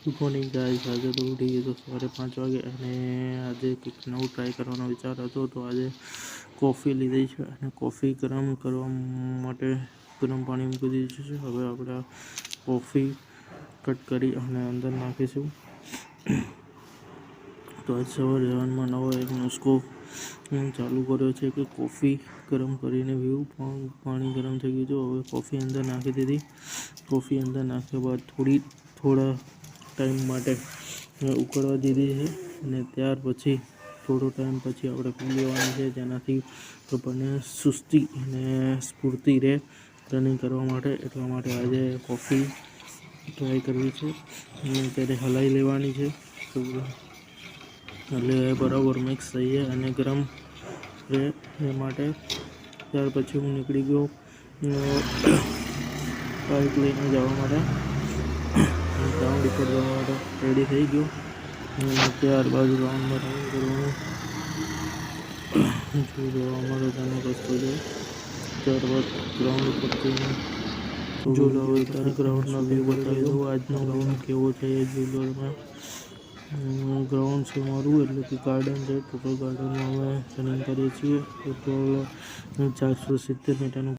Good morning guys, આજે તો ઉઠી ગયો તો સવારે 5 વાગે અને આજે કંઈક નવું ટ્રાય કરવાનો વિચાર હતો. તો આજે કોફી લીધી છે અને કોફી ગરમ કરવા માટે ગરમ પાણી મૂકી દીધું છે. હવે આપણે આ કોફી કટ કરી અને અંદર નાખીશું. તો આજ સવારે જવાનમાં નવો એક નુસ્ખો ચાલુ કર્યો છે કે કોફી ગરમ કરીને પીવું. પાણી ગરમ થઈ ગયું છે. હવે કોફી અંદર નાખી દીધી. કોફી અંદર નાખ્યા બાદ થોડા ટાઈમ માટે ઉકળવા દીધી છે અને ત્યાર પછી થોડો ટાઈમ પછી આપણે પી લેવાની છે, જેનાથી આપણને સુસ્તી અને સ્ફૂર્તિ રહે રનિંગ કરવા માટે. એટલા માટે આજે કોફી ટ્રાય કરવી છે અને ત્યારે હલાવી લેવાની છે એટલે બરાબર મિક્સ થઈ જાય અને ગરમ રહે એ માટે. ત્યાર પછી હું નીકળી ગયો બાઇક લઈને જવા માટે, ગ્રાઉન્ડ ઉપર જવા માટે રેડી થઈ ગયો. ત્યારબાદ ગ્રાઉન્ડમાં રનિંગ કરવાનું જોવા મળે તેનો રસ્તો છે. ત્યારબાદ ગ્રાઉન્ડ ઉપર જઈને ઝૂલો હોય ત્યારે ગ્રાઉન્ડના વ્યૂ બતાવી દઉં. આજનો ગ્રાઉન્ડ કેવો છે એ ઝૂલોમાં ગ્રાઉન્ડ છે મારું, એટલે કે ગાર્ડન છે. ટોટલ ગાર્ડનમાં અમે રનિંગ કરીએ છીએ. ટોટલ 470 મીટરનું